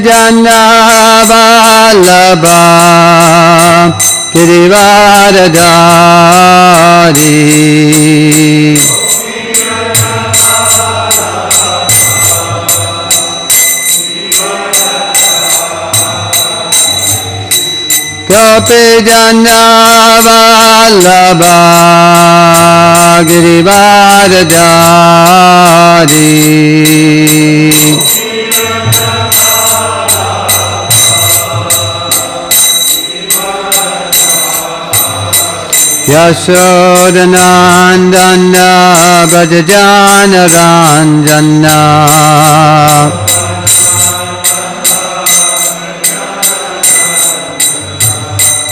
Jana Vallabha Girivaradari Gopi Jana Vallabha Girivaradari Yashodanandana Brajajana Ranjana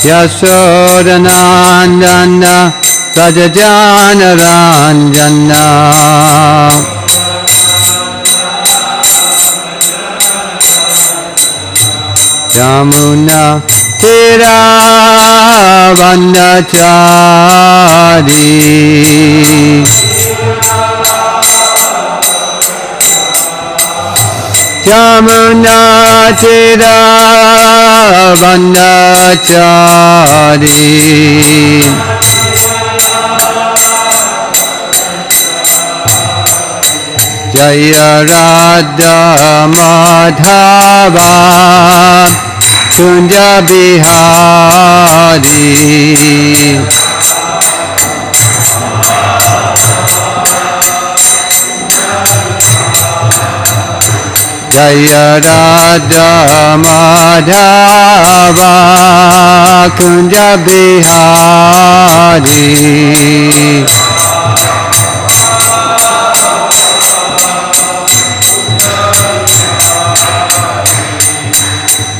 Yashodanandana Brajajana Ranjana Yamuna Tira Vandachari Yamuna Tira Vandachari Jaya Radha Madhava Kunja Bihari Jaya Radha Madhava Kunja Bihari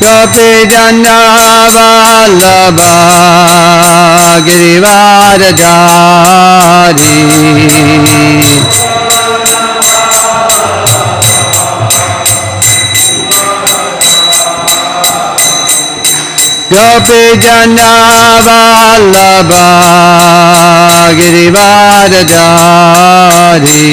Gopi Jana Vallabha Girivaradari Gopi Jana Vallabha Girivaradari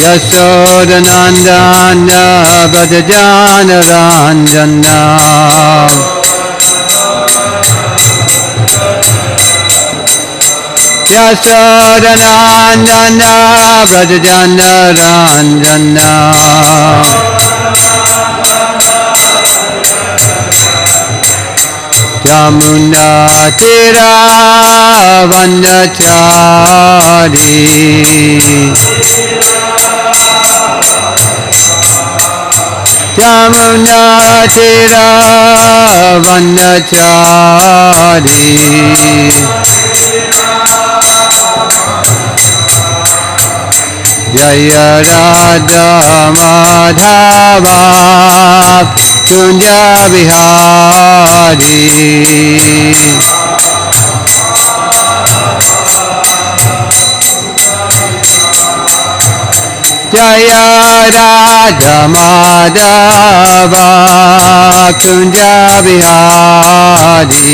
Yashodanandana Brajajana Ranjana Yashodanandana Brajajana Ranjana Yamuna Tira Vandachari Yamuna Tira Vandachari Jaya Radha Madhava Kunja Bihari Jaya Radha Madhava Kunja Bihari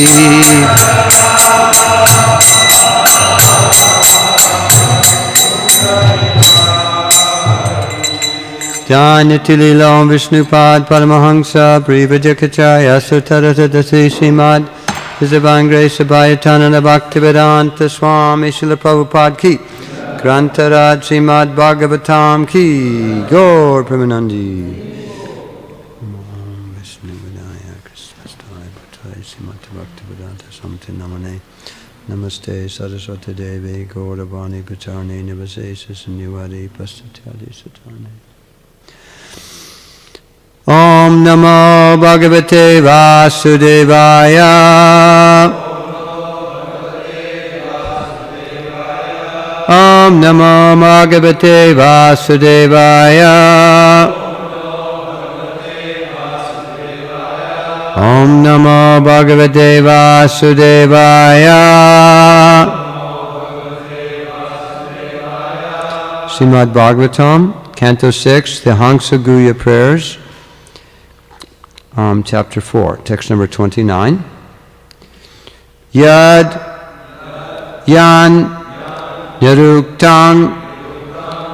Janati Leelam Vishnupad Paramahansa Privajakachaya Sutaratadasi Srimad Divine Grace Abhayatananda Bhaktivedanta Swami Srila Prabhupada Ki Grantaraj Srimad Bhagavatam Ki Gaur Premanandi Vishnu Vinaya Krishnastaya Bhattaya Srimad Bhaktivedanta Samti Namane Namaste Saraswati Devi Gauravani Gacharni Nivasesa Sanyavadi Pastatyadi Satane Om Namo Bhagavate Vasudevaya Om Namo Bhagavate Vasudevaya Om Namo Bhagavate Vasudevaya Srimad Bhagvatam, Canto 6, the Hansa Guhya Prayers, Chapter 4, text number 29. Yad Yan Niruktam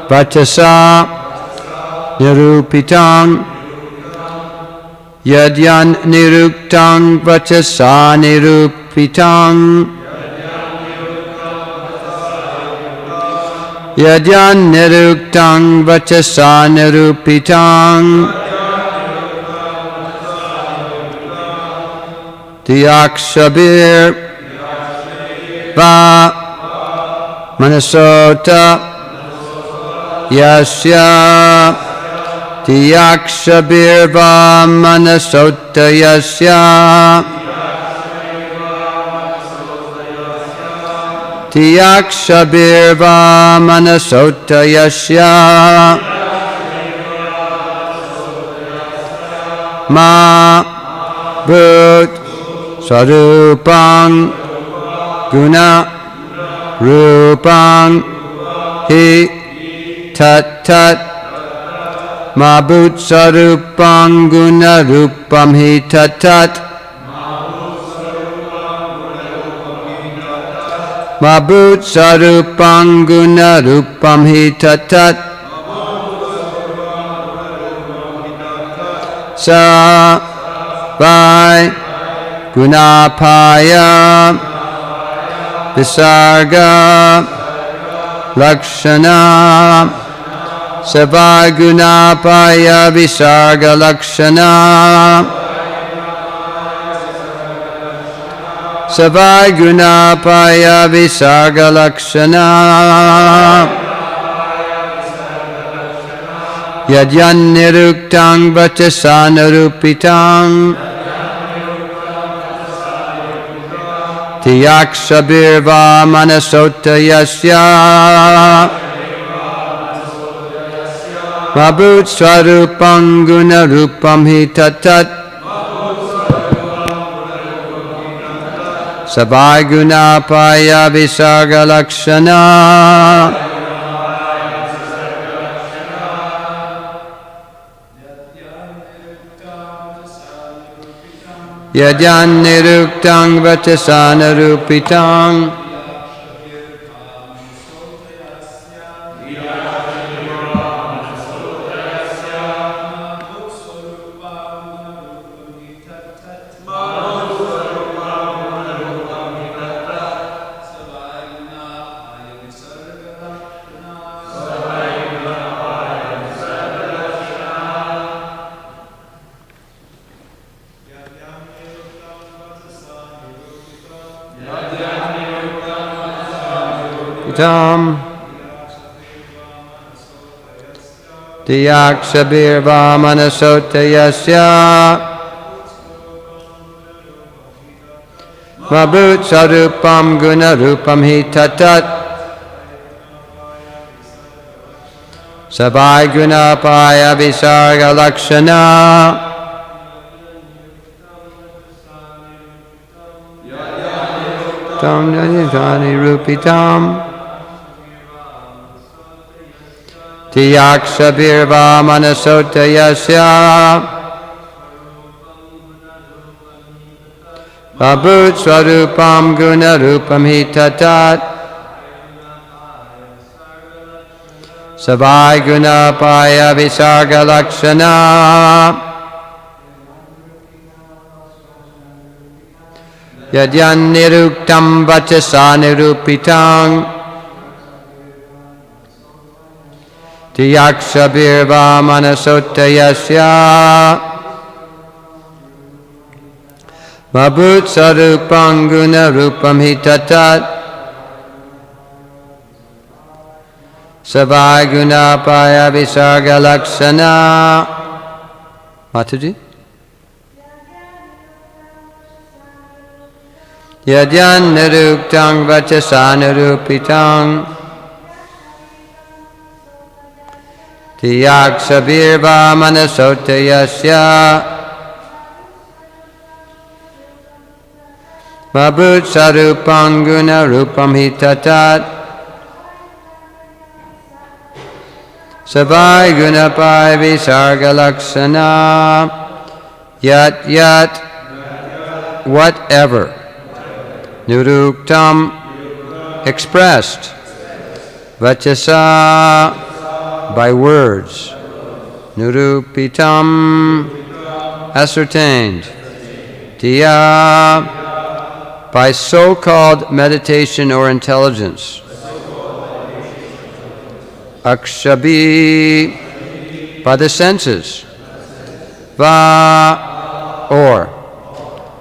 Vachasa Nirupitam Yadyan Niruktam Vachasa Nirupitam Yadyan Niruktam Vachasa Nirupitam Diyakshabir Va Manasota Yasya Diyakshabir Va Manasota Yasya Diyakshabir Va Manasota Yasya Ma Bhut Sarupang Guna Rupang Hi Tat Tat Mabhut Sarupang Guna Rupam Hi Tat Tat Mabhut Sarupang Guna Rupam Hi Tat Tat Sa Vai Gunapaya Visarga Lakshana Savai Gunapaya Visarga Lakshana Savai Gunapaya Visarga Lakshana Yadyan Niruktang Vachasa Nirupitam Tiyakshabir Va Manasota Yasya Mabhut Swarupam Guna Rupam Hi Tat Tat Savai Gunapaya Visarga Lakshana Yadyan Niruktang Vachasa Nirupitam Diyakshabir Va Manasota Yasya Mabhut Sarupam Guna Rupam Hi Tat Tat Savai Gunapaya Visarga Lakshana Tam Jani Rupitam Tiyakshabir Va Manasota Yasya Mabhut Swarupam Guna Rupam Hi Tat Tat Savai Gunapaya Visarga Lakshana Yadyan Niruktam Vachasa Nirupitam Tiyakshabir Va Manasota Yasya Mabhut Sarupam Guna Rupam Hi Tat Tat Savai Gunapaya Visarga Lakshana Mataji Yadyan Niruktang Vachasa Nirupitam Tiyakshabir Va Manasota Yasya Mabhut Sarupam Guna Rupam Hi Tat Tat Savai Gunapaya Visarga Lakshana Yat Yat Whatever Niruktam expressed vachasa, by words, nirupitam, ascertained, diya, by so-called meditation or intelligence, akshabi, by the senses, va, or,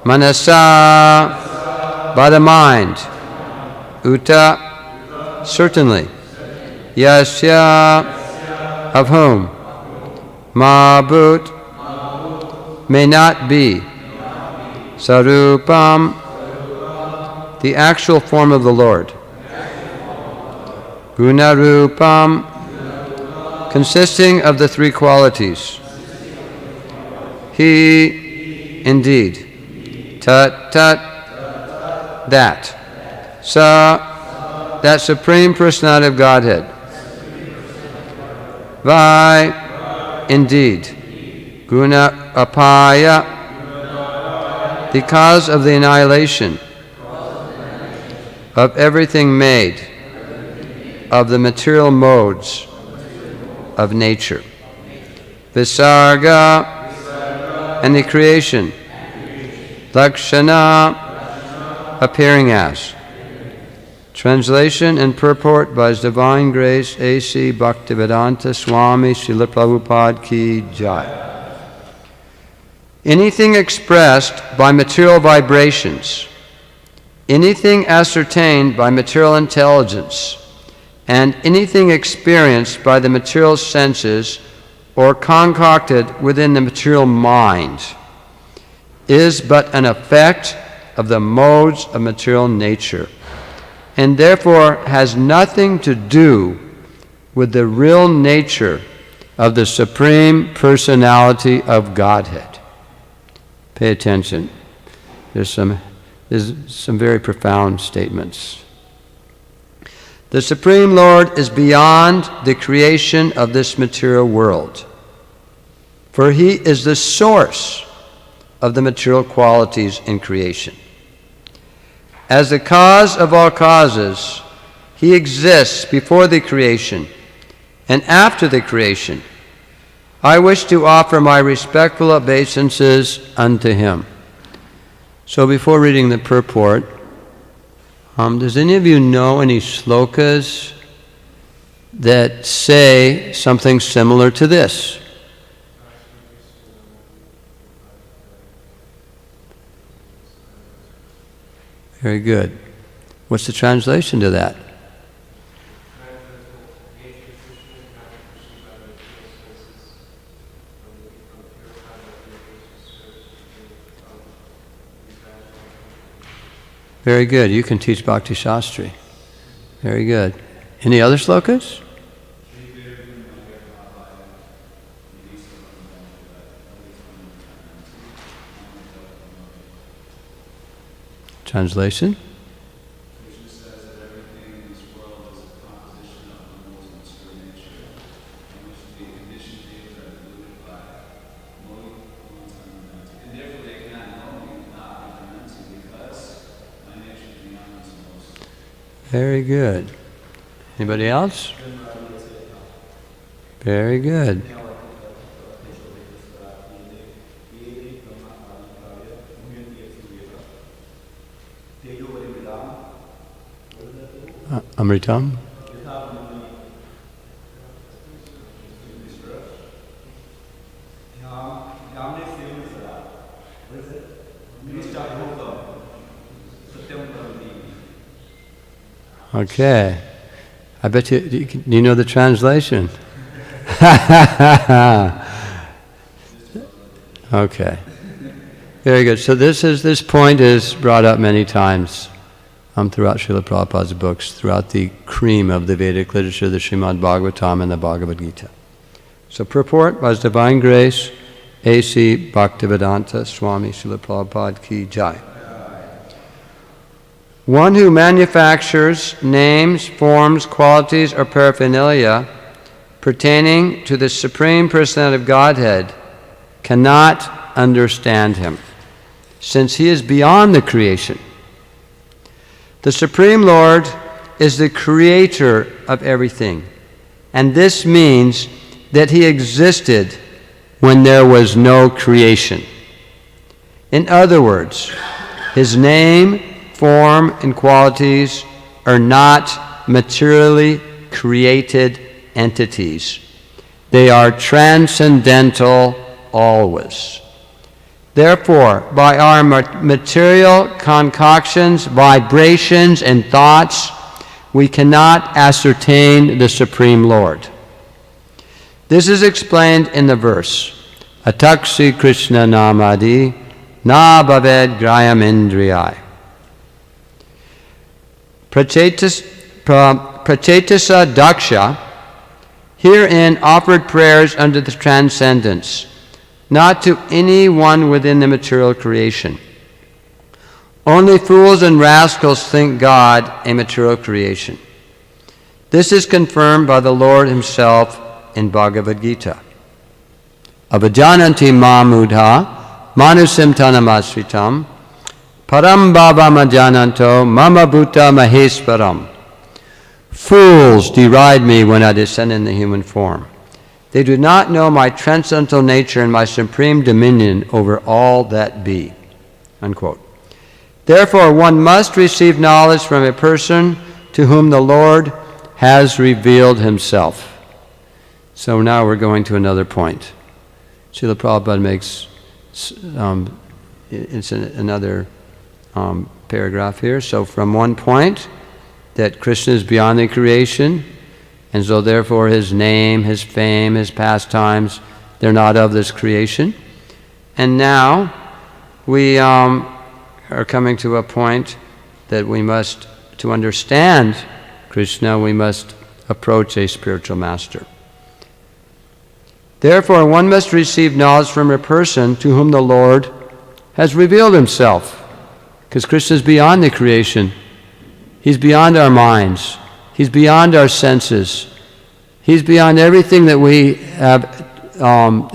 manasa, by the mind, uta, certainly, yasya, of whom, mabut, may not be, sarupam, the actual form of the Lord, gunarupam, consisting of the three qualities, he, indeed, tat, that, sa, that Supreme Personality of Godhead, vai, indeed, guna apaya, the cause of the annihilation of everything made of the material modes of nature, visarga, and the creation, lakshana, appearing as. Translation and purport by His Divine Grace A.C. Bhaktivedanta Swami Srila Prabhupada Ki Jai. Anything expressed by material vibrations, anything ascertained by material intelligence, and anything experienced by the material senses or concocted within the material mind is but an effect of the modes of material nature, and therefore has nothing to do with the real nature of the Supreme Personality of Godhead. Pay attention. There's some very profound statements. The Supreme Lord is beyond the creation of this material world, for He is the source of the material qualities in creation. As the cause of all causes, He exists before the creation and after the creation. I wish to offer my respectful obeisances unto Him. So before reading the purport, does any of you know any slokas that say something similar to this? Very good. What's the translation to that? Very good. You can teach Bhakti Shastri. Very good. Any other slokas? Translation? Very good. Anybody else? Very good. Amritam? Okay. I bet you know the translation. Okay. Very good. So this point is brought up many times throughout Srila Prabhupada's books, throughout the cream of the Vedic literature, the Srimad Bhagvatam and the Bhagavad Gita. So purport by His Divine Grace, A.C. Bhaktivedanta Swami Srila Prabhupada Ki Jai. One who manufactures names, forms, qualities, or paraphernalia pertaining to the Supreme Personality of Godhead cannot understand Him, since He is beyond the creation. The Supreme Lord is the creator of everything. And this means that he existed when there was no creation. In other words, his name, form, and qualities are not materially created entities. They are transcendental always. Therefore, by our material concoctions, vibrations, and thoughts, we cannot ascertain the Supreme Lord. This is explained in the verse, Ataksi Krishna Namadi Na Bhaved Grayam Indriyai. Prachetasa Daksha herein offered prayers unto the transcendence, not to anyone within the material creation. Only fools and rascals think God a material creation. This is confirmed by the Lord himself in Bhagavad Gita. Avajananti mamudha manusim tanamasritam param bhavam ajananto mama bhuta maheswaram. Fools deride me when I descend in the human form. They do not know my transcendental nature and my supreme dominion over all that be. Unquote. Therefore, one must receive knowledge from a person to whom the Lord has revealed himself. So now we're going to another point. Srila Prabhupada makes, it's another paragraph here. So from one point, that Krishna is beyond the creation, and so therefore his name, his fame, his pastimes, they're not of this creation. And now we are coming to a point that we must, to understand Krishna, we must approach a spiritual master. Therefore, one must receive knowledge from a person to whom the Lord has revealed himself, because Krishna is beyond the creation. He's beyond our minds. He's beyond our senses. He's beyond everything that we have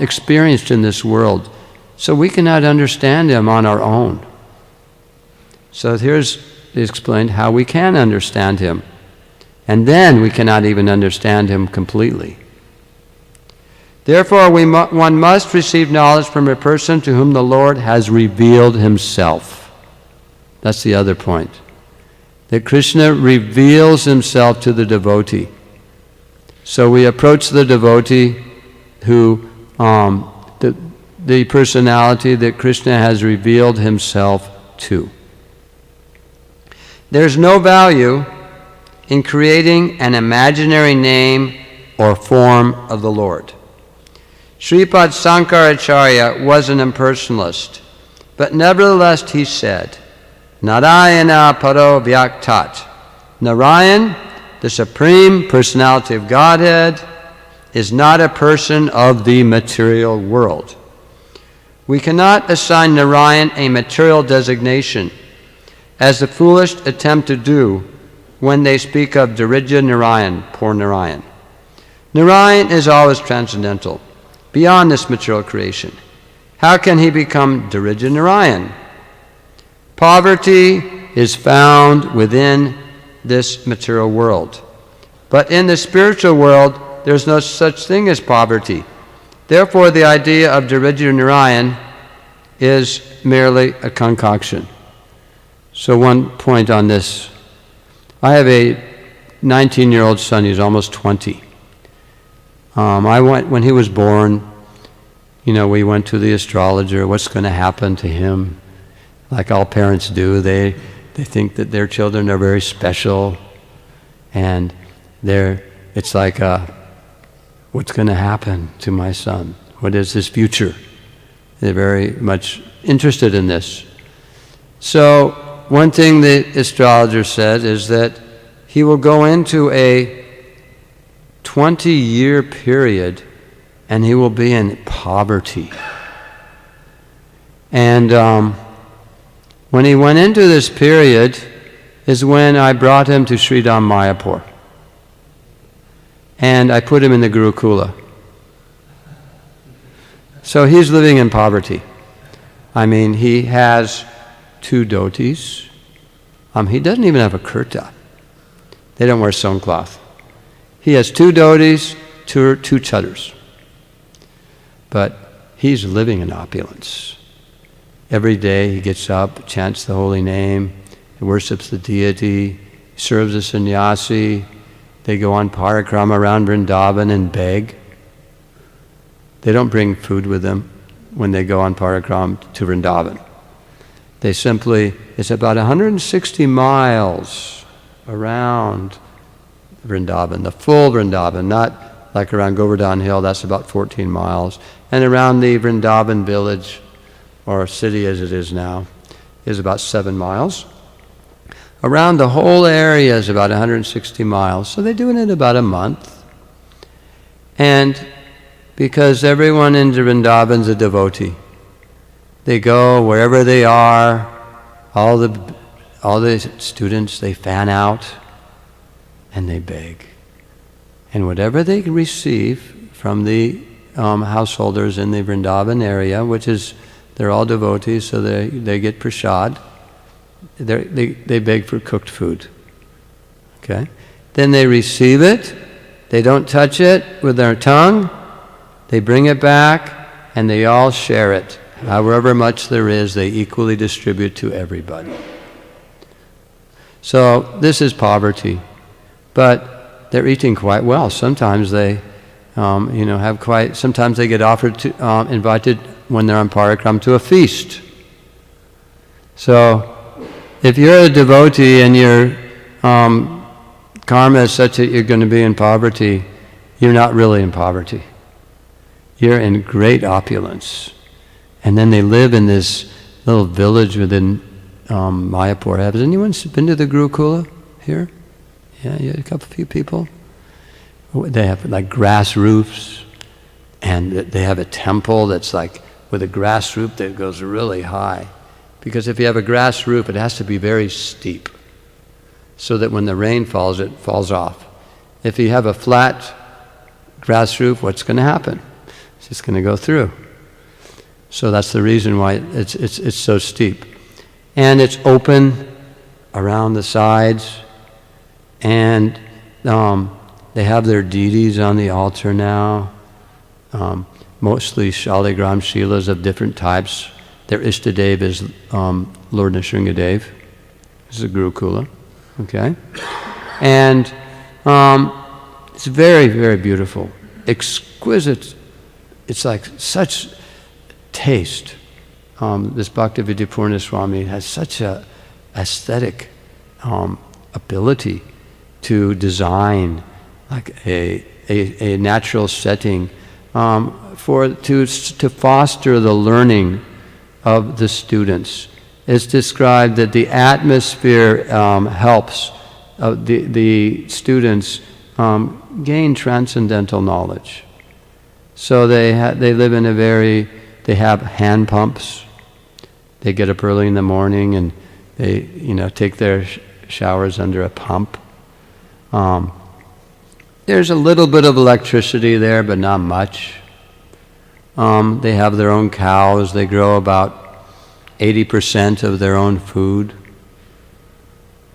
experienced in this world. So we cannot understand him on our own. So here's explained how we can understand him. And then we cannot even understand him completely. Therefore, one must receive knowledge from a person to whom the Lord has revealed himself. That's the other point. That Krishna reveals himself to the devotee. So we approach the devotee who, the personality that Krishna has revealed himself to. There's no value in creating an imaginary name or form of the Lord. Sripad Sankaracharya was an impersonalist, but nevertheless he said, Narayana Paro Vyaktat. Narayan, the Supreme Personality of Godhead, is not a person of the material world. We cannot assign Narayan a material designation, as the foolish attempt to do when they speak of Dirija Narayan, poor Narayan. Narayan is always transcendental, beyond this material creation. How can he become Dirija Narayan? Poverty is found within this material world. But in the spiritual world, there's no such thing as poverty. Therefore, the idea of Dirija Narayan is merely a concoction. So one point on this. I have a 19-year-old son, he's almost 20. When he was born, we went to the astrologer, what's going to happen to him? Like all parents do, they think that their children are very special, and it's like, what's going to happen to my son? What is his future? They're very much interested in this. So one thing the astrologer said is that he will go into a 20-year period and he will be in poverty. And when he went into this period is when I brought him to Sridham Mayapur. And I put him in the Gurukula. So he's living in poverty. I mean, he has 2 dhotis. He doesn't even have a kurta. They don't wear sewn cloth. He has 2 dhotis, 2 chadars. But he's living in opulence. Every day he gets up, chants the holy name, he worships the deity, serves a sannyasi. They go on parikrama around Vrindavan and beg. They don't bring food with them when they go on parikrama to Vrindavan. They simply, it's about 160 miles around Vrindavan, the full Vrindavan, not like around Govardhan Hill, that's about 14 miles. And around the Vrindavan village, or city as it is now, is about 7 miles. Around the whole area is about 160 miles. So they do it in about a month. And because everyone in Vrindavan is a devotee, they go wherever they are, all the students, they fan out and they beg. And whatever they receive from the householders in the Vrindavan area, which is, they're all devotees, so they get prasad, they beg for cooked food. Okay? Then they receive it, they don't touch it with their tongue, they bring it back, and they all share it. However much there is, they equally distribute to everybody. So this is poverty, but they're eating quite well. Sometimes they, sometimes they get offered to, invited when they're on parikram to a feast. So if you're a devotee and your karma is such that you're going to be in poverty, you're not really in poverty. You're in great opulence. And then they live in this little village within Mayapur. Has anyone been to the Gurukula here? Yeah, a few people. They have like grass roofs, and they have a temple that's like with a grass roof that goes really high. Because if you have a grass roof, it has to be very steep, so that when the rain falls, it falls off. If you have a flat grass roof, what's going to happen? It's just going to go through. So that's the reason why it's so steep. And it's open around the sides, and they have their deities on the altar now, mostly Shaligram Shilas of different types. Their Ishtadev is Lord Nrsingadev. This is a Gurukula, okay? And it's very, very beautiful, exquisite. It's like such taste. This Bhaktivedanta Swami has such a aesthetic ability to design like a natural setting to foster the learning of the students. It's described that the atmosphere helps the students gain transcendental knowledge. So they live in they have hand pumps. They get up early in the morning and they take their showers under a pump. There's a little bit of electricity there, but not much. They have their own cows. They grow about 80% of their own food.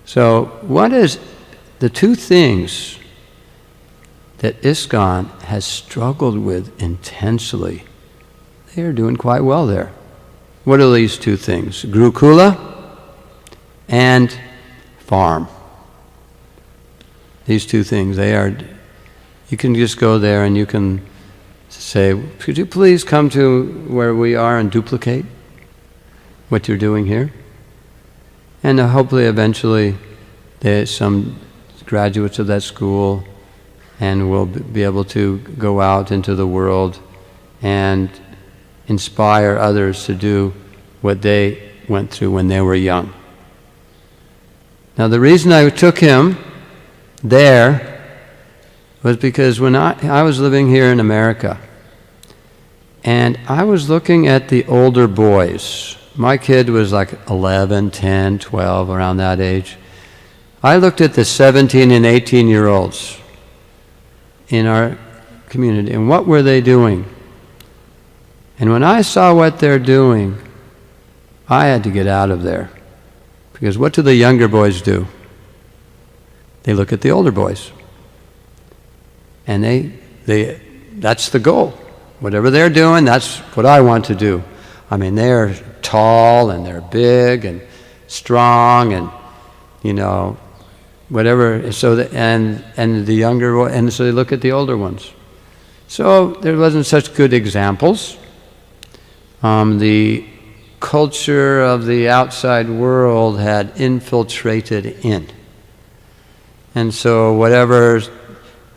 So what is the 2 things that ISKCON has struggled with intensely? They are doing quite well there. What are these 2 things? Gurukula and farm. These 2 things, you can just go there and you can say, could you please come to where we are and duplicate what you're doing here? And hopefully eventually there's some graduates of that school and will be able to go out into the world and inspire others to do what they went through when they were young. Now the reason I took him there was because when I was living here in America, and I was looking at the older boys. My kid was like 11, 10, 12, around that age. I looked at the 17 and 18-year-olds in our community, and what were they doing? And when I saw what they're doing, I had to get out of there. Because what do the younger boys do? they look at the older boys. And that's the goal. Whatever they're doing, that's what I want to do. I mean, they're tall and they're big and strong and, whatever. So and the younger, and so they look at the older ones. So there wasn't such good examples. The culture of the outside world had infiltrated in. And so whatever,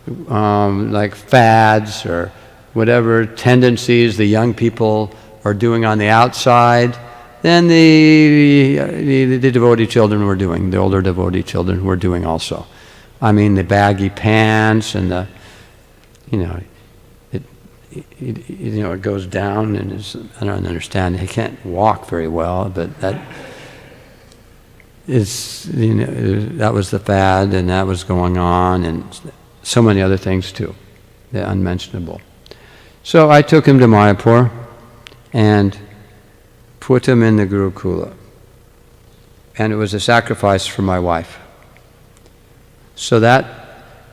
like fads or whatever tendencies the young people are doing on the outside, then the devotee children were doing, the older devotee children were doing also. I mean, the baggy pants and the, it goes down and I don't understand. He can't walk very well, but that is, that was the fad and that was going on, and so many other things too, the unmentionable. So I took him to Mayapur and put him in the Gurukula. And it was a sacrifice for my wife. So that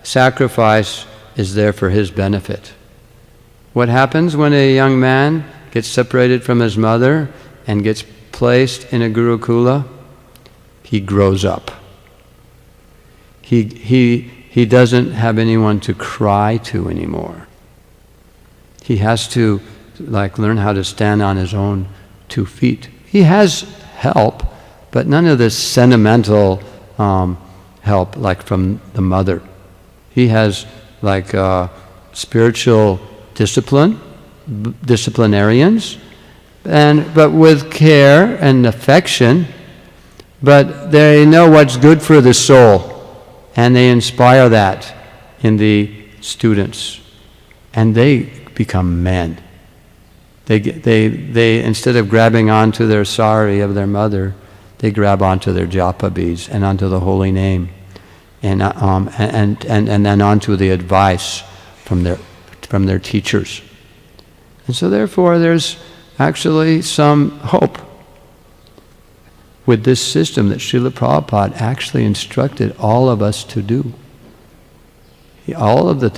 sacrifice is there for his benefit. What happens when a young man gets separated from his mother and gets placed in a Gurukula? He grows up. He doesn't have anyone to cry to anymore. He has to learn how to stand on his own 2 feet. He has help, but none of this sentimental help like from the mother. He has spiritual disciplinarians, but with care and affection, but they know what's good for the soul, and they inspire that in the students, and they become men. They instead of grabbing onto their sari of their mother, they grab onto their japa beads and onto the holy name, and then onto the advice from their teachers. And so therefore there's actually some hope with this system that Srila Prabhupada actually instructed all of us to do. All of the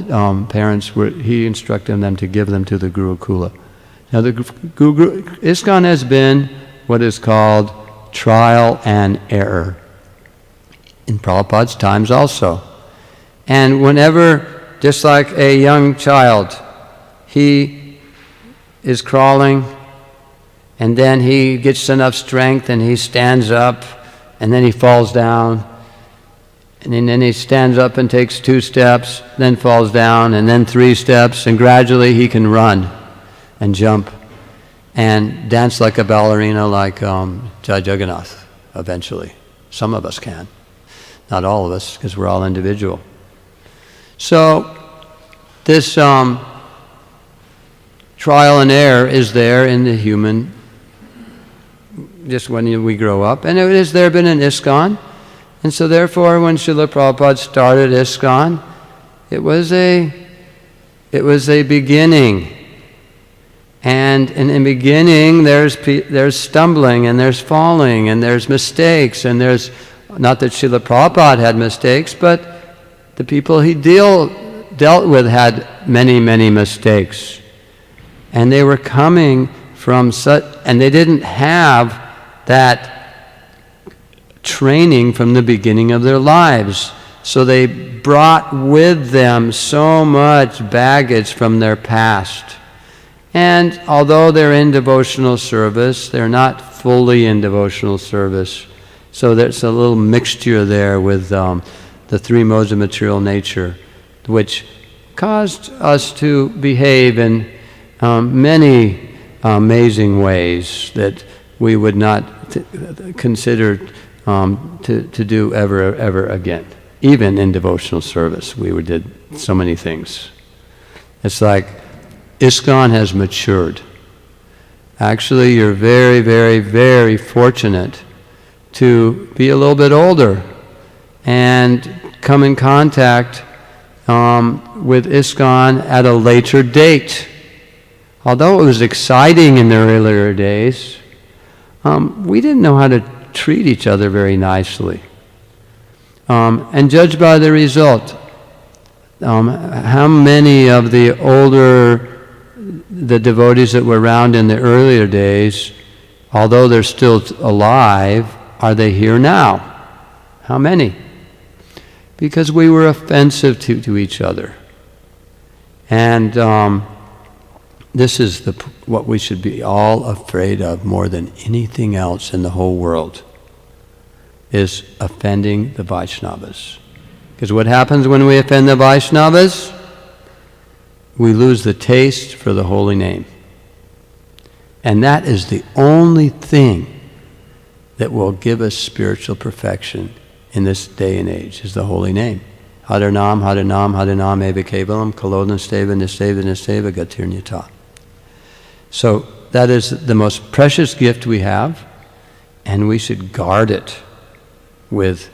parents he instructed them to give them to the Gurukula. Now the ISKCON has been what is called trial and error in Prabhupada's times also. And whenever, just like a young child, he is crawling and then he gets enough strength and he stands up and then he falls down, and then he stands up and takes 2 steps, then falls down, and then 3 steps, and gradually he can run and jump and dance like a ballerina like Jai Jagannath eventually. Some of us can. Not all of us, because we're all individual. So this trial and error is there in the human, just when we grow up. And it has there been in ISKCON. And so therefore when Srila Prabhupada started ISKCON, it was a beginning. And in the beginning, there's stumbling, and there's falling, and there's mistakes, and there's, not that Srila Prabhupada had mistakes, but the people he dealt with had many, many mistakes. And they were coming from and they didn't have that training from the beginning of their lives. So they brought with them so much baggage from their past. And although they're in devotional service, they're not fully in devotional service. So there's a little mixture there with the 3 modes of material nature, which caused us to behave in many amazing ways that we would not consider to do ever again. Even in devotional service, we did so many things. It's like ISKCON has matured. Actually, you're very, very, very fortunate to be a little bit older and come in contact with ISKCON at a later date. Although it was exciting in the earlier days, we didn't know how to treat each other very nicely. and judge by the result. How many of the devotees that were around in the earlier days, although they're still alive, are they here now? How many? Because we were offensive to each other. And this is what we should be all afraid of more than anything else in the whole world, is offending the Vaishnavas. Because what happens when we offend the Vaishnavas? We lose the taste for the holy name. And that is the only thing that will give us spiritual perfection in this day and age, is the holy name. Harinam, Harinam, Harinam eva kevalam, kalodam steva, nisteva, nisteva, gatirnyata. So that is the most precious gift we have, and we should guard it with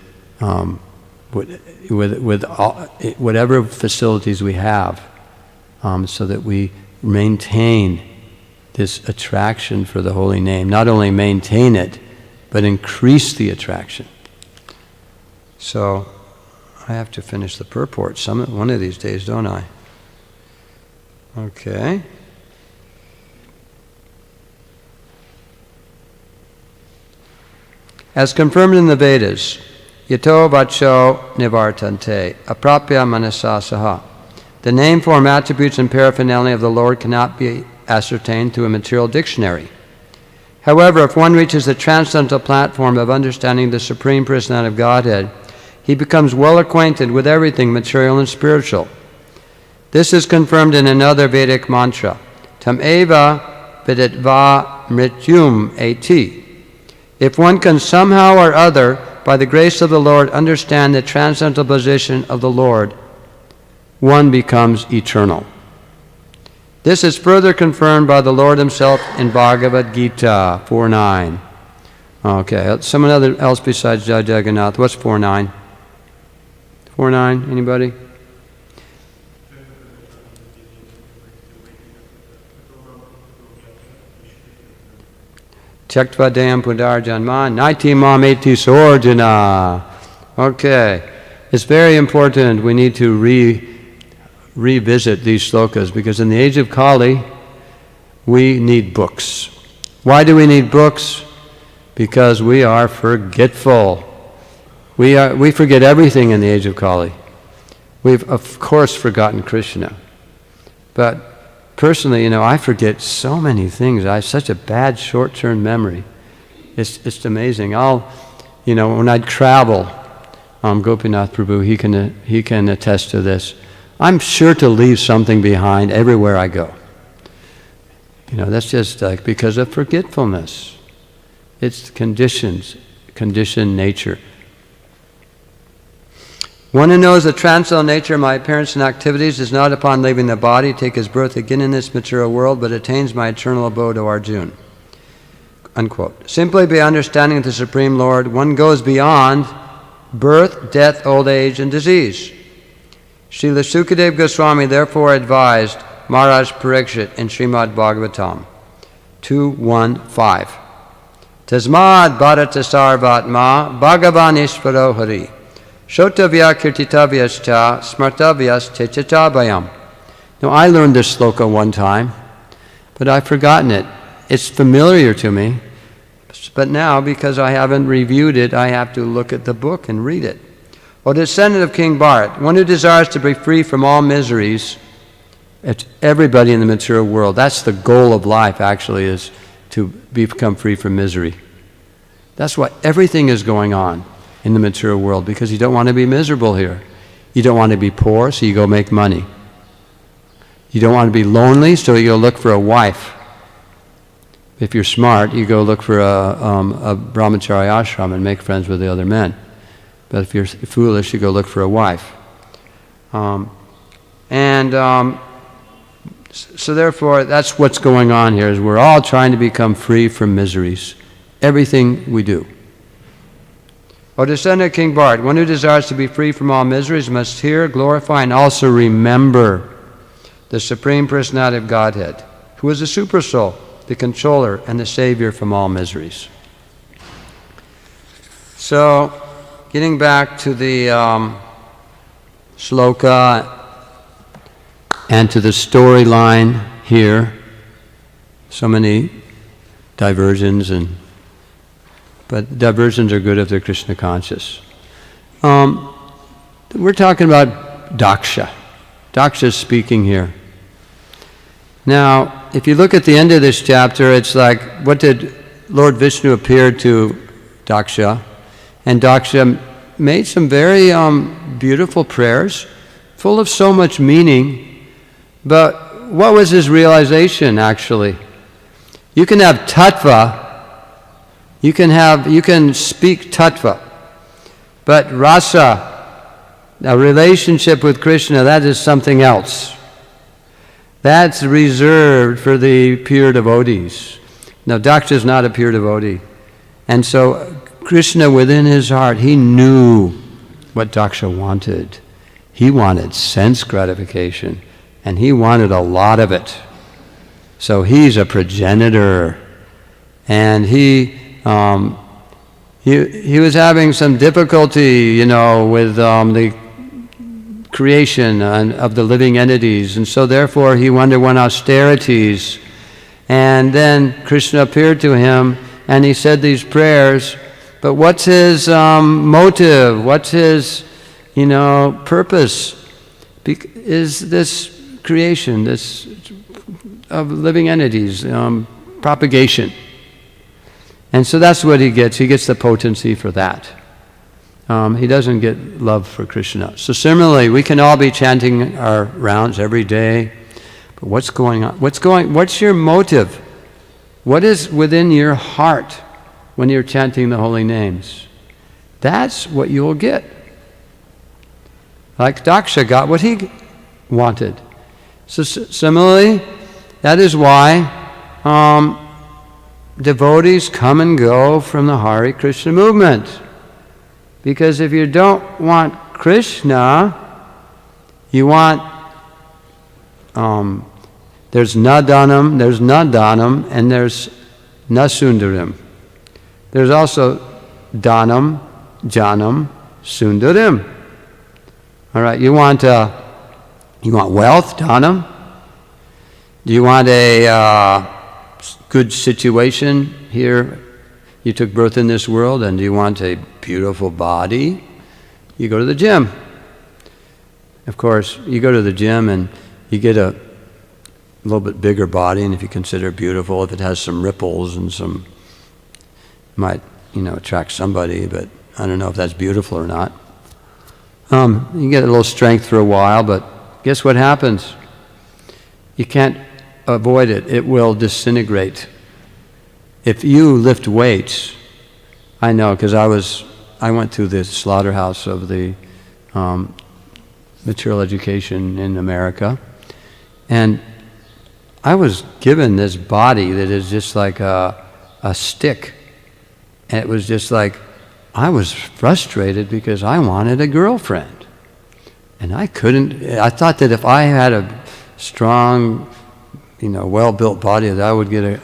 whatever facilities we have, so that we maintain this attraction for the holy name. Not only maintain it, but increase the attraction. So I have to finish the purport one of these days, don't I? Okay. As confirmed in the Vedas, yato vacho nivartante, aprapya manasa saha. The name, form, attributes, and paraphernalia of the Lord cannot be ascertained through a material dictionary. However, if one reaches the transcendental platform of understanding the Supreme Personality of Godhead, he becomes well acquainted with everything material and spiritual. This is confirmed in another Vedic mantra, tam eva viditva mrityum eti. If one can somehow or other, by the grace of the Lord, understand the transcendental position of the Lord, one becomes eternal. This is further confirmed by the Lord himself in Bhagavad Gita 4.9. Okay, someone else besides Jai Jagannath. What's 4.9? 4.9, anybody? Tyaktva pudar janman, naiti mam eti sorjana. Okay, it's very important. We need to revisit these slokas, because in the age of Kali, we need books. Why do we need books? Because we are forgetful. We forget everything in the age of Kali. We've, of course, forgotten Krishna. But personally, I forget so many things. I have such a bad short-term memory. It's amazing. When I travel, Gopinath Prabhu, he can attest to this. I'm sure to leave something behind everywhere I go. That's just like because of forgetfulness. It's conditioned nature. One who knows the transcendental nature of my appearance and activities does not, upon leaving the body, take his birth again in this material world, but attains my eternal abode, O Arjuna. Unquote. Simply by understanding the Supreme Lord, one goes beyond birth, death, old age, and disease. Srila Sukadeva Goswami therefore advised Maharaj Parikshit in Srimad Bhagvatam 2.1.5. Tasmad bharata sarvatma bhagavan ishvaro hari shotavya kirtitavyascha smartavyas techachabayam. Now, I learned this sloka one time, but I've forgotten it. It's familiar to me, but now, because I haven't reviewed it, I have to look at the book and read it. O descendant of King Bharat, one who desires to be free from all miseries, it's everybody in the material world. That's the goal of life, actually, is to become free from misery. That's why everything is going on in the material world, because you don't want to be miserable here. You don't want to be poor, so you go make money. You don't want to be lonely, so you go look for a wife. If you're smart, you go look for a brahmachari ashram and make friends with the other men. But if you're foolish, you go look for a wife. So therefore, that's what's going on here, is we're all trying to become free from miseries. Everything we do. O descendant of King Bharat, one who desires to be free from all miseries must hear, glorify, and also remember the Supreme Personality of Godhead, who is the Supersoul, the controller, and the savior from all miseries. So, getting back to the shloka and to the storyline here, so many diversions, but diversions are good if they're Krishna conscious. We're talking about Daksha. Daksha is speaking here. Now, if you look at the end of this chapter, it's like, what did Lord Vishnu appear to Daksha? And Daksha made some very beautiful prayers, full of so much meaning. But what was his realization, actually? You can have tattva, you can speak tattva, but rasa, a relationship with Krishna, that is something else. That's reserved for the pure devotees. Now, Daksha is not a pure devotee. And so Krishna, within his heart, he knew what Daksha wanted. He wanted sense gratification, and he wanted a lot of it. So he's a progenitor, and he was having some difficulty, with the creation of the living entities, and so therefore he underwent austerities. And then Krishna appeared to him, and he said these prayers. But what's his motive? What's his, purpose? Is this creation, this of living entities, propagation. And so that's what he gets. He gets the potency for that. He doesn't get love for Krishna. So similarly, we can all be chanting our rounds every day, but what's going on? What's your motive? What is within your heart when you're chanting the holy names? That's what you will get. Like Daksha got what he wanted. So similarly, that is why devotees come and go from the Hare Krishna movement. Because if you don't want Krishna, you want, there's Nadanam, and there's Nasundaram. There's also Danam, Janam, Sundaram. All right, you want wealth, Danam? Do you want a good situation here? You took birth in this world, and do you want a beautiful body? You go to the gym. Of course, you go to the gym and you get a little bit bigger body, and if you consider it beautiful, if it has some ripples and some, might, attract somebody, but I don't know if that's beautiful or not. You get a little strength for a while, but guess what happens? You can't avoid it. It will disintegrate. If you lift weights, I know, because I went through the slaughterhouse of the material education in America, and I was given this body that is just like a stick, and it was just like, I was frustrated because I wanted a girlfriend, and I couldn't. I thought that if I had a strong, well-built body, that I would get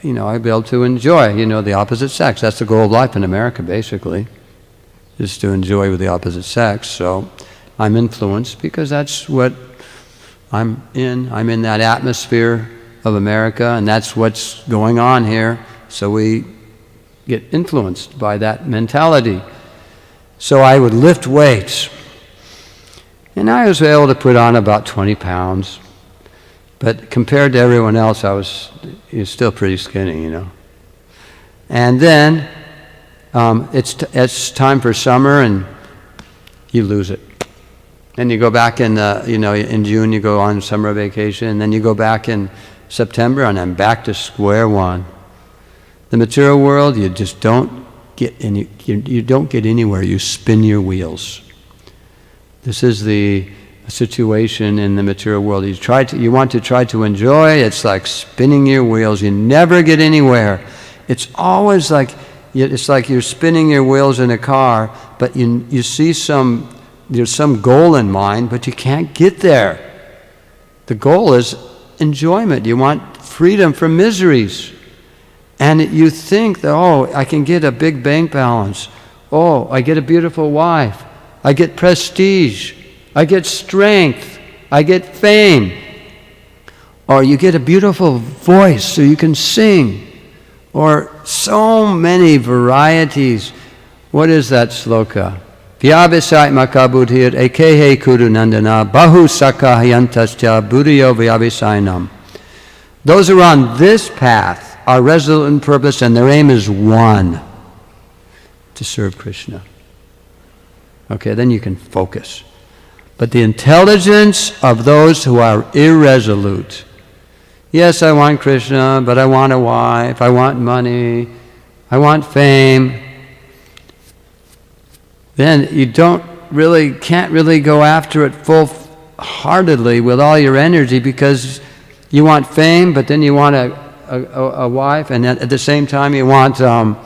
I'd be able to enjoy, the opposite sex. That's the goal of life in America, basically, is to enjoy with the opposite sex. So I'm influenced because that's what I'm in. I'm in that atmosphere of America, and that's what's going on here. So we get influenced by that mentality. So I would lift weights, and I was able to put on about 20 pounds. But compared to everyone else, I was still pretty skinny, And then it's time for summer, and you lose it. And you go back in in June you go on summer vacation, and then you go back in September, and I'm back to square one. The material world, you just don't get you don't get anywhere. You spin your wheels. This is the situation in the material world. You want to try to enjoy, it's like spinning your wheels. You never get anywhere. It's always like, it's like you're spinning your wheels in a car, but you see there's some goal in mind, but you can't get there. The goal is enjoyment. You want freedom from miseries. And you think that, I can get a big bank balance, Oh, I get a beautiful wife. I get prestige. I get strength. I get fame. Or you get a beautiful voice so you can sing. Or so many varieties. What is that sloka? Vyabhisai makabudhir ekehe kudunandana bahu sakahayantasya buddhiyo vyabhisainam. Those who are on this path are resolute in purpose, and their aim is one: to serve Krishna. Okay, then you can focus. But the intelligence of those who are irresolute, yes, I want Krishna, but I want a wife, I want money, I want fame, then you can't really go after it full-heartedly with all your energy, because you want fame, but then you want a wife, and at the same time you want, a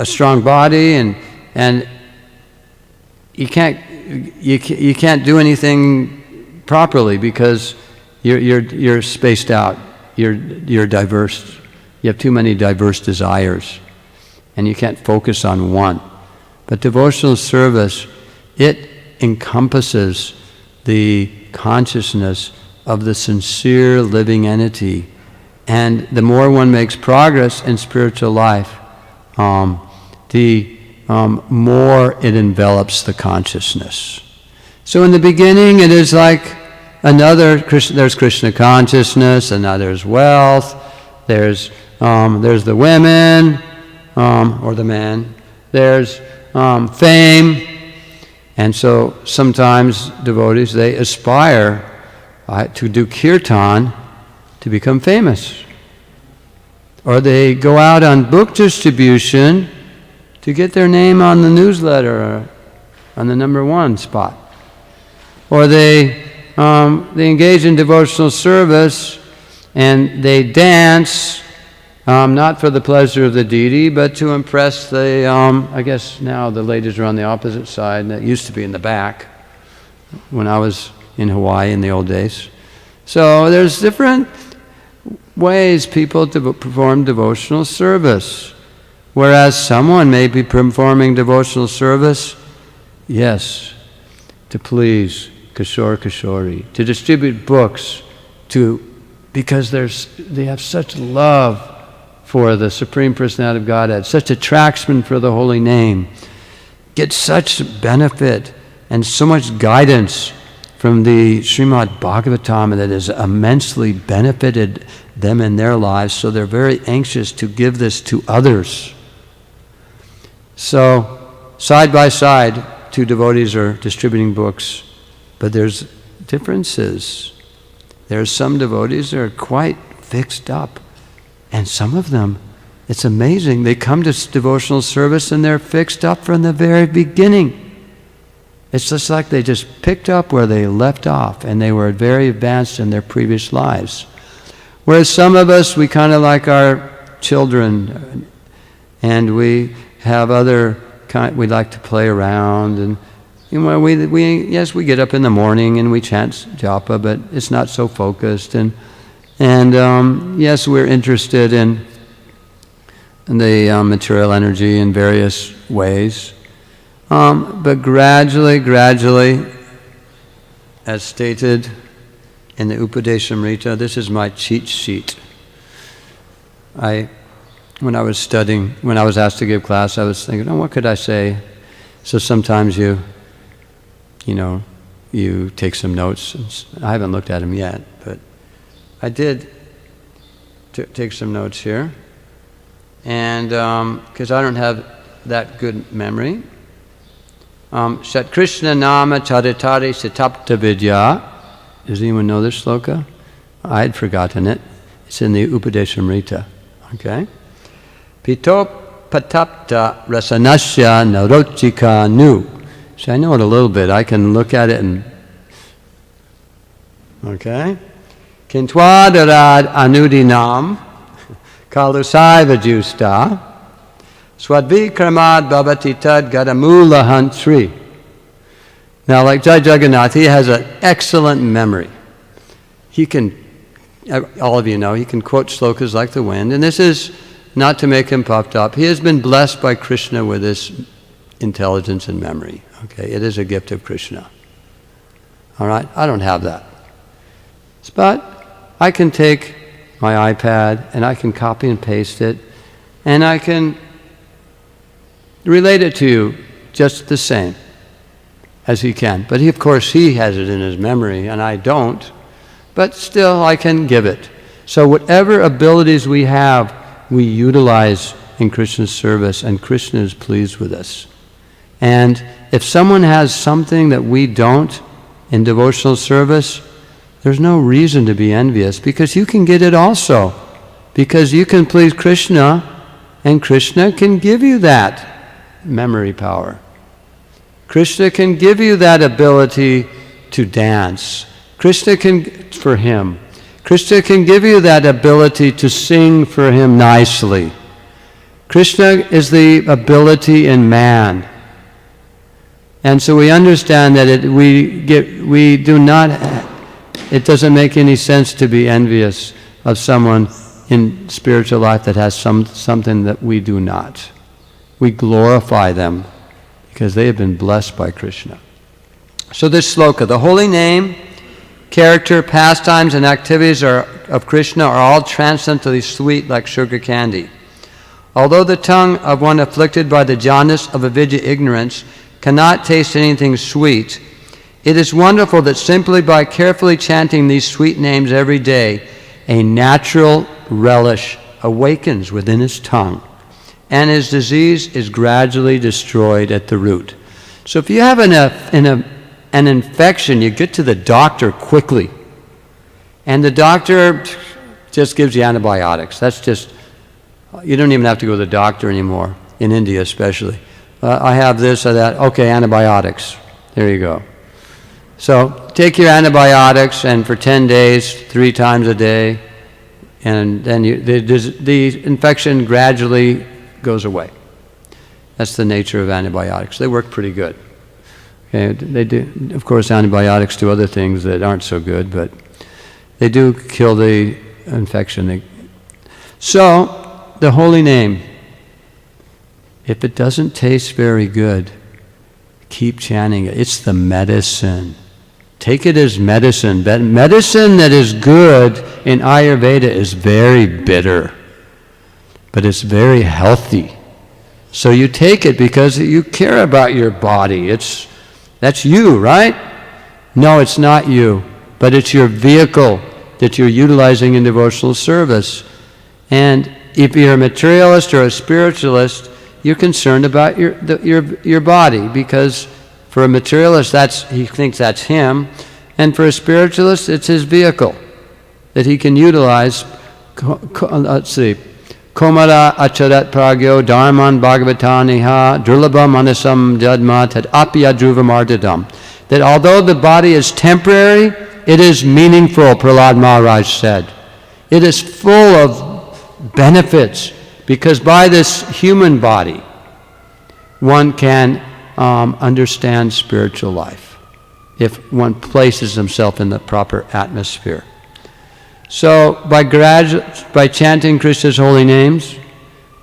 strong body, and you can't do anything properly because you're spaced out. You're diverse. You have too many diverse desires, and you can't focus on one. But devotional service, it encompasses the consciousness of the sincere living entity, and the more one makes progress in spiritual life, the more it envelops the consciousness. So in the beginning, it is like there's Krishna consciousness, and now there's wealth, there's the women, or the man, there's fame, and so sometimes devotees, they aspire to do kirtan to become famous. Or they go out on book distribution to get their name on the newsletter, or on the #1 spot. Or they engage in devotional service, and they dance, not for the pleasure of the deity, but to impress the, I guess now the ladies are on the opposite side, and that used to be in the back when I was in Hawaii in the old days. So there's different ways people to perform devotional service. Whereas someone may be performing devotional service, yes, to please Kishori, to distribute books, because they have such love for the Supreme Personality of Godhead, such attraction for the holy name, get such benefit and so much guidance from the Srimad Bhagvatam that has immensely benefited them in their lives, so they're very anxious to give this to others. So, side by side, two devotees are distributing books, but there's differences. There's some devotees that are quite fixed up, and some of them, it's amazing, they come to devotional service and they're fixed up from the very beginning. It's just like they just picked up where they left off, and they were very advanced in their previous lives. Whereas some of us, we kind of like our children, and we have we like to play around, and we get up in the morning and we chant japa, but it's not so focused, and yes, we're interested in the material energy in various ways. But gradually, as stated in the Upadeshamrita, this is my cheat sheet. When I was asked to give class, I was thinking, what could I say? So sometimes you take some notes. I haven't looked at them yet, but I did take some notes here. And because I don't have that good memory. Shat Krishna Nama Charitari Sitapta Vidya. Does anyone know this sloka? I had forgotten it. It's in the Upadeshamrita. Okay? Pito Patapta Rasanasya Narochika Nu. See, I know it a little bit. I can look at it and... Okay? Kintwadarad Anudinam Kalusaiva Justa Swadvikramad Bhavati Tad Gadamula Hantri. Now, like Jai Jagannath, he has an excellent memory. He can, all of you know, he can quote slokas like the wind. And this is not to make him puffed up. He has been blessed by Krishna with this intelligence and memory. Okay, it is a gift of Krishna. All right, I don't have that. But I can take my iPad and I can copy and paste it and I can relate it to you just the same as he can. But of course, he has it in his memory and I don't. But still, I can give it. So whatever abilities we have, we utilize in Krishna's service, and Krishna is pleased with us. And if someone has something that we don't in devotional service, there's no reason to be envious, because you can get it also. Because you can please Krishna, and Krishna can give you that memory power. Krishna can give you that ability to dance. Krishna can, for him. Krishna can give you that ability to sing for him nicely. Krishna is the ability in man. And so we understand that it doesn't make any sense to be envious of someone in spiritual life that has something that we do not. We glorify them because they have been blessed by Krishna. So this sloka, the holy name, character, pastimes, and activities of Krishna are all transcendently sweet like sugar candy. Although the tongue of one afflicted by the jaundice of avidya ignorance cannot taste anything sweet, it is wonderful that simply by carefully chanting these sweet names every day, a natural relish awakens within his tongue, and his disease is gradually destroyed at the root. So if you have an infection, you get to the doctor quickly. And the doctor just gives you antibiotics. That's just, you don't even have to go to the doctor anymore, in India especially. I have this or that, okay, antibiotics. There you go. So take your antibiotics, and for 10 days, 3 times a day, and then the infection gradually goes away. That's the nature of antibiotics. They work pretty good. Okay, they do, of course, antibiotics do other things that aren't so good, but they do kill the infection. So, the holy name, if it doesn't taste very good, keep chanting it. It's the medicine. Take it as medicine. Medicine that is good in Ayurveda is very bitter, but it's very healthy. So you take it because you care about your body. That's you, right? No, it's not you, but it's your vehicle that you're utilizing in devotional service. And if you're a materialist or a spiritualist, you're concerned about your body, because for a materialist, he thinks that's him, and for a spiritualist, it's his vehicle that he can utilize. Let's see. Komara acharat pragyo dharman bhagavataniha durlabha manasam jadma tad apya dhruvamartadam. That although the body is temporary, it is meaningful, Prahlad Maharaj said. It is full of benefits, because by this human body, one can understand spiritual life, if one places himself in the proper atmosphere. So by chanting Krishna's holy names,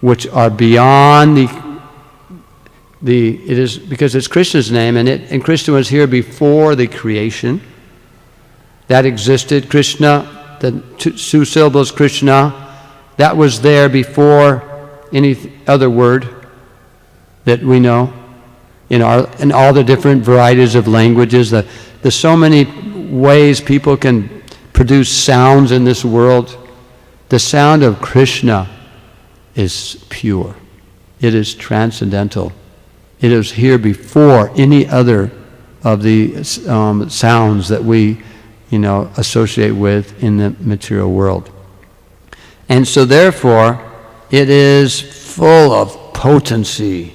which are beyond it is because it's Krishna's name, and Krishna was here before the creation. That existed. Krishna, the 2 syllables Krishna, that was there before any other word that we know in all the different varieties of languages. There's so many ways people can produce sounds in this world. The sound of Krishna is pure. It is transcendental. It is here before any other of the sounds that we, associate with in the material world. And so therefore, it is full of potency.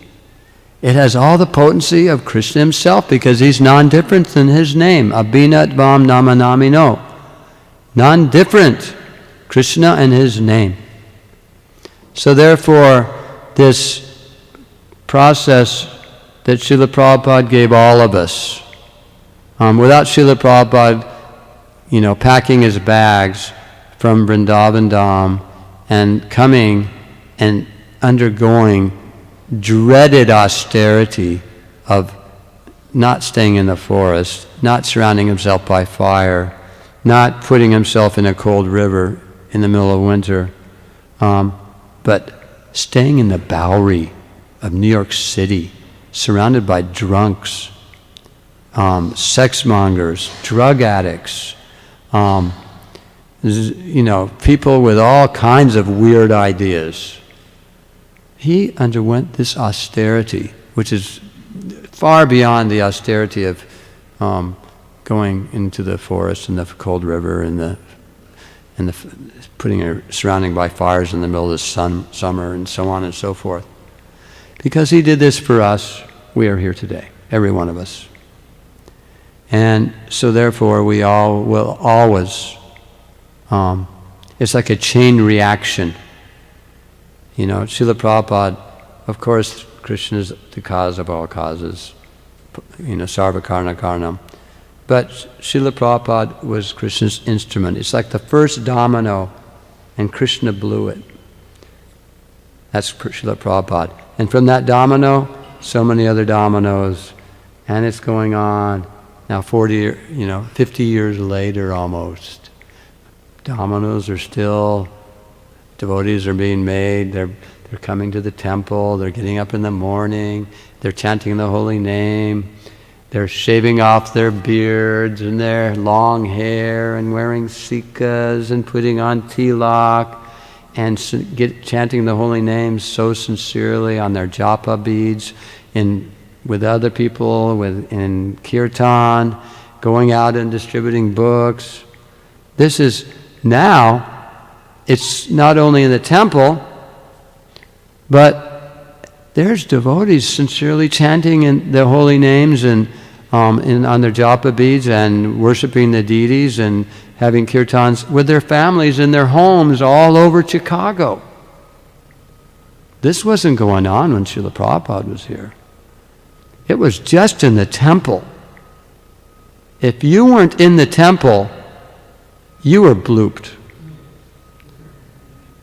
It has all the potency of Krishna himself, because he's non-different than his name. Abhinat Vam Namanamino. Non-different, Krishna and his name. So therefore, this process that Srila Prabhupada gave all of us, without Srila Prabhupada, packing his bags from Vrindavan Dham and coming and undergoing dreaded austerity of not staying in the forest, not surrounding himself by fire, not putting himself in a cold river in the middle of winter, but staying in the Bowery of New York City, surrounded by drunks, sex mongers, drug addicts, people with all kinds of weird ideas. He underwent this austerity, which is far beyond the austerity of going into the forest and the cold river and the surrounding by fires in the middle of the summer and so on and so forth. Because he did this for us, we are here today, every one of us. And so therefore we all will always, it's like a chain reaction. Srila Prabhupada, of course, Krishna is the cause of all causes, sarva karana karanam. But Srila Prabhupada was Krishna's instrument. It's like the first domino, and Krishna blew it. That's Srila Prabhupada. And from that domino, so many other dominoes, and it's going on. Now 50 years later almost, dominoes are still, devotees are being made, they're coming to the temple, they're getting up in the morning, they're chanting the holy name, they're shaving off their beards and their long hair and wearing sikas and putting on tilak and chanting the holy name so sincerely on their japa beads with other people, in kirtan, going out and distributing books. This is now, it's not only in the temple, but there's devotees sincerely chanting in the holy names and on their japa beads and worshiping the deities and having kirtans with their families in their homes all over Chicago. This wasn't going on when Srila Prabhupada was here. It was just in the temple. If you weren't in the temple, you were blooped.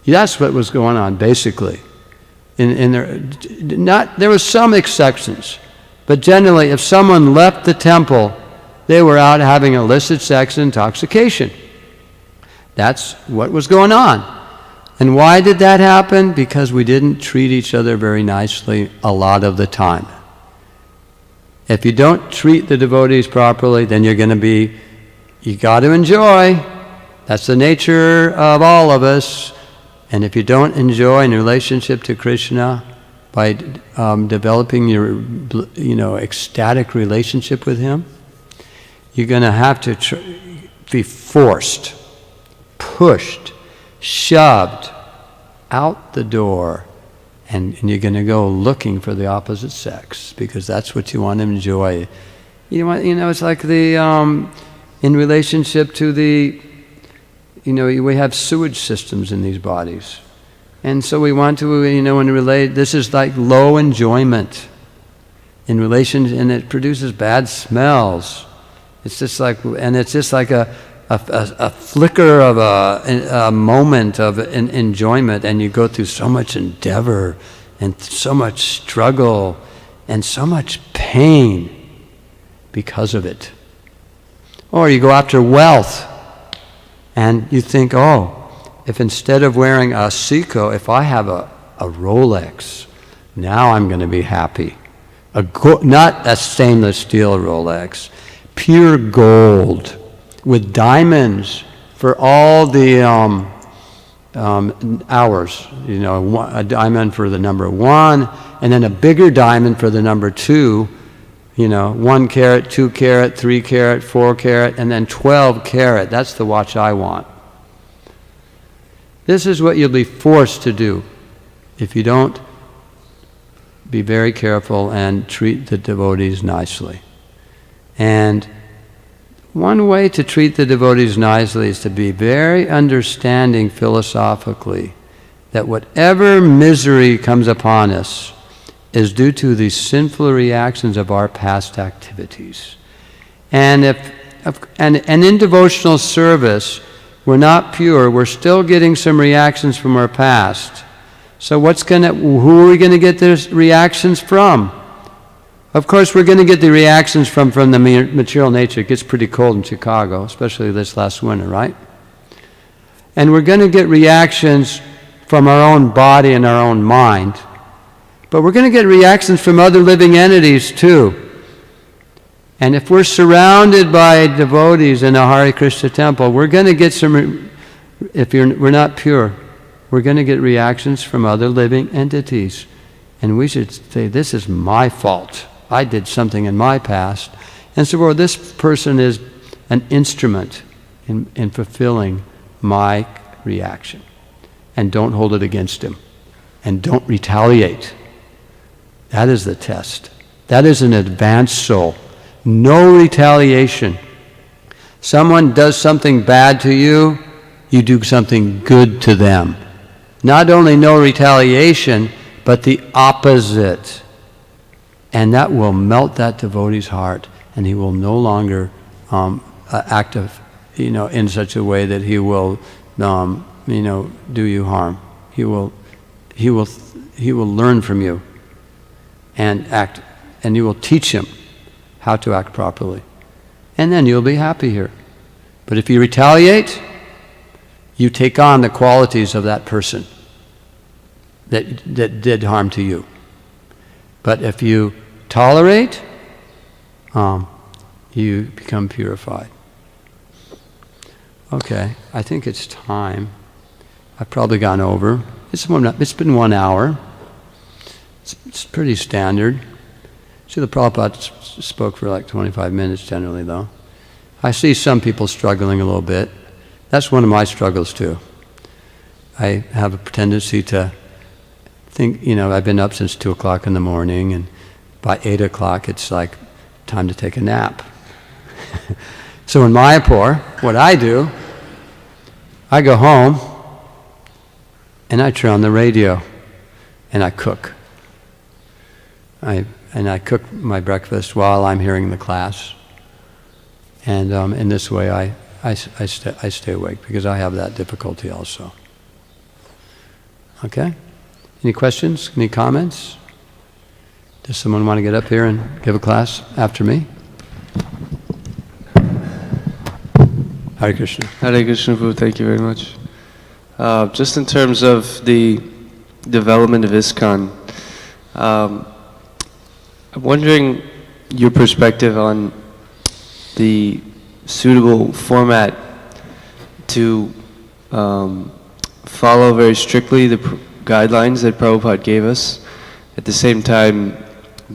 That's what was going on, basically. There were some exceptions, but generally, if someone left the temple, they were out having illicit sex and intoxication. That's what was going on. And why did that happen? Because we didn't treat each other very nicely a lot of the time. If you don't treat the devotees properly, then you got to enjoy. That's the nature of all of us. And if you don't enjoy in relationship to Krishna by developing your ecstatic relationship with Him, you're going to have to be forced, pushed, shoved out the door, and you're going to go looking for the opposite sex because that's what you want to enjoy. It's like in relationship to we have sewage systems in these bodies. And so we want to, this is like low enjoyment in relation, and it produces bad smells. It's just like a flicker of a moment of enjoyment, and you go through so much endeavor and so much struggle and so much pain because of it. Or you go after wealth, and you think, if instead of wearing a Seiko, if I have a Rolex, now I'm going to be happy. Not a stainless steel Rolex, pure gold with diamonds for all the hours. A diamond for the number 1, and then a bigger diamond for the number 2. 1 carat, 2 carat, 3 carat, 4 carat, and then 12 carat. That's the watch I want. This is what you'll be forced to do if you don't be very careful and treat the devotees nicely. And one way to treat the devotees nicely is to be very understanding philosophically that whatever misery comes upon us is due to the sinful reactions of our past activities. And in devotional service, we're not pure, we're still getting some reactions from our past. So who are we going to get those reactions from? Of course, we're going to get the reactions from the material nature. It gets pretty cold in Chicago, especially this last winter, right? And we're going to get reactions from our own body and our own mind. But we're going to get reactions from other living entities too. And if we're surrounded by devotees in a Hare Krishna temple, we're going to get some, we're not pure, we're going to get reactions from other living entities. And we should say, this is my fault. I did something in my past. And so well, this person is an instrument in fulfilling my reaction. And don't hold it against him. And don't retaliate. That is the test. That is an advanced soul. No retaliation. Someone does something bad to you, you do something good to them. Not only no retaliation, but the opposite. And that will melt that devotee's heart, and he will no longer act in such a way that he will do you harm. He will learn from you and act, and you will teach him how to act properly. And then you'll be happy here. But if you retaliate, you take on the qualities of that person that did harm to you. But if you tolerate, you become purified. Okay, I think it's time. I've probably gone over. It's been 1 hour. It's pretty standard. Srila Prabhupada spoke for like 25 minutes generally, though. I see some people struggling a little bit. That's one of my struggles, too. I have a tendency to think, I've been up since 2 o'clock in the morning, and by 8 o'clock it's like time to take a nap. So in Mayapur, what I do, I go home and I turn on the radio and I cook. I cook my breakfast while I'm hearing the class. And in this way I stay awake, because I have that difficulty also. Okay? Any questions? Any comments? Does someone want to get up here and give a class after me? Hare Krishna. Hare Krishna, Prabhu, thank you very much. Just in terms of the development of ISKCON, I'm wondering your perspective on the suitable format to follow very strictly the guidelines that Prabhupada gave us, at the same time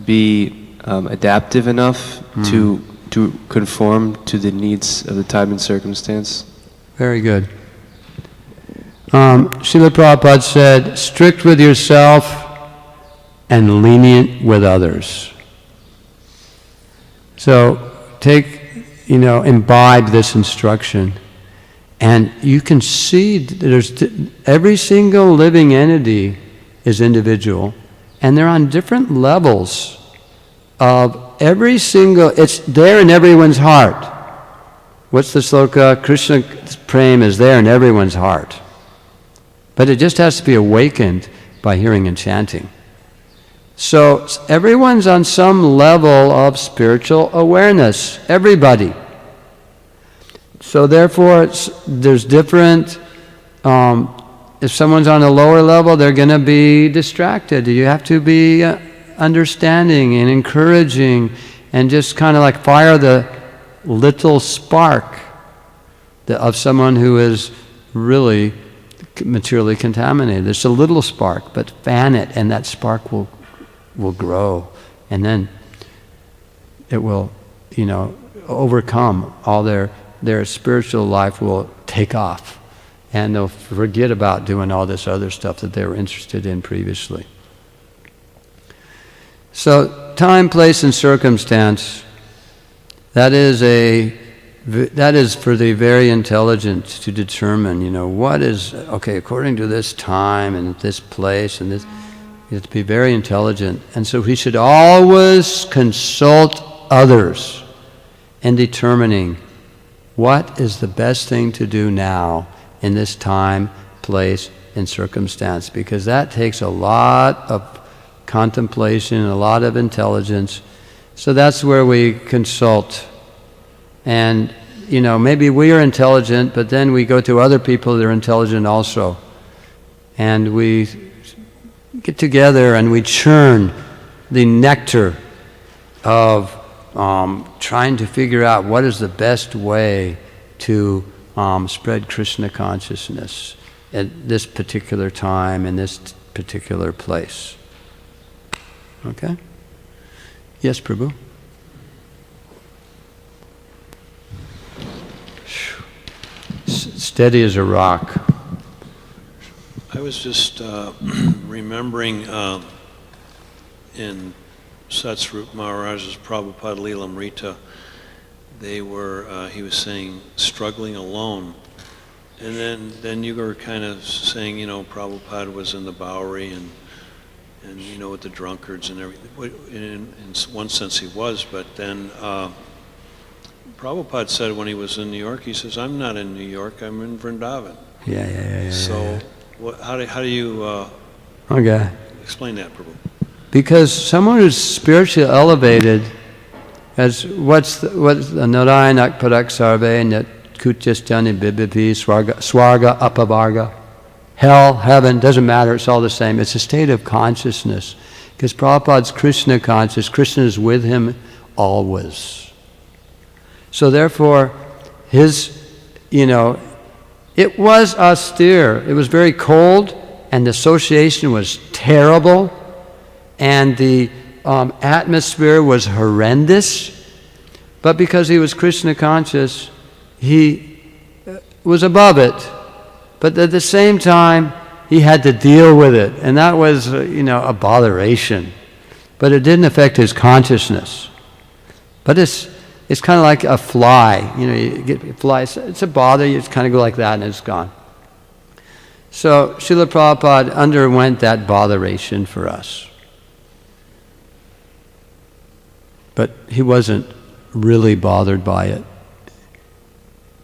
be adaptive enough to conform to the needs of the time and circumstance. Very good. Srila Prabhupada said, strict with yourself and lenient with others. So imbibe this instruction, and you can see that every single living entity is individual, and they're on different levels of it's there in everyone's heart. What's the sloka? Krishna's prema is there in everyone's heart. But it just has to be awakened by hearing and chanting. So everyone's on some level of spiritual awareness. Everybody. So therefore, there's different... if someone's on a lower level, they're going to be distracted. You have to be understanding and encouraging, and just kind of like fire the little spark of someone who is really materially contaminated. It's a little spark, but fan it, and that spark will grow, and then it will, overcome all their spiritual life will take off, and they'll forget about doing all this other stuff that they were interested in previously. So time, place, and circumstance, that is for the very intelligent to determine, what is, according to this time and this place and this, you have to be very intelligent. And so we should always consult others in determining what is the best thing to do now in this time, place, in circumstance, because that takes a lot of contemplation, a lot of intelligence. So that's where we consult. And, maybe we are intelligent, but then we go to other people that are intelligent also. And we get together and we churn the nectar of trying to figure out what is the best way to spread Krishna consciousness at this particular time, in this particular place. Okay? Yes, Prabhu? Steady as a rock. I was just remembering in Satsvarup Maharaj's Prabhupada Leelamrita, he was saying, struggling alone. And then you were kind of saying, Prabhupada was in the Bowery and with the drunkards and everything. In one sense he was, but then Prabhupada said when he was in New York, he says, I'm not in New York, I'm in Vrindavan. Yeah. So how do you explain that, Prabhu? Because someone who's spiritually elevated, as what's the Narayanak Parak Sarve, Net Kutyastani Bibipi, Swarga, Apavarga, hell, heaven, doesn't matter, it's all the same. It's a state of consciousness. Because Prabhupada's Krishna conscious, Krishna is with him always. So therefore, it was austere. It was very cold, and the association was terrible, and the atmosphere was horrendous. But because he was Krishna conscious, he was above it. But at the same time, he had to deal with it, and that was, a botheration. But it didn't affect his consciousness. But it's kind of like a fly. You get a fly, it's a bother, you just kind of go like that and it's gone. So Srila Prabhupada underwent that botheration for us. But he wasn't really bothered by it.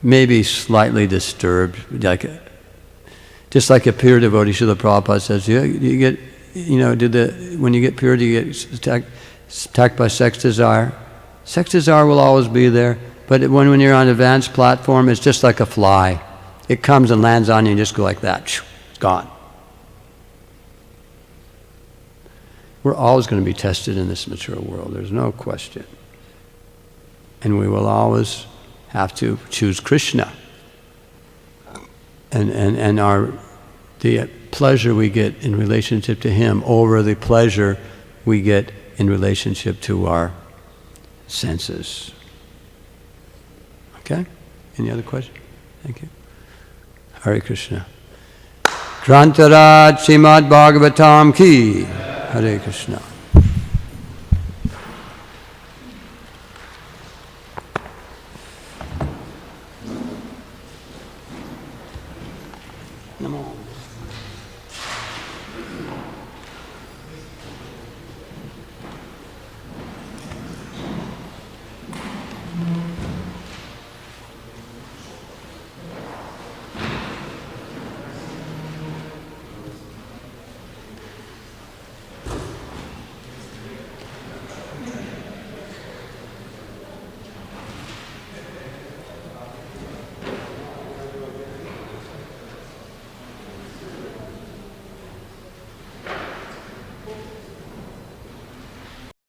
Maybe slightly disturbed, just like a pure devotee. Srila Prabhupada says, you get, when you get pure, do you get attacked by sex desire? Sex desire will always be there, but when you're on an advanced platform, it's just like a fly. It comes and lands on you and just go like that. It's gone. We're always going to be tested in this material world. There's no question. And we will always have to choose Krishna. And the pleasure we get in relationship to him over the pleasure we get in relationship to our senses. Okay? Any other question? Thank you. Hare Krishna. Grantaraj Srimad Bhagvatam ki. Hare Krishna. Namo.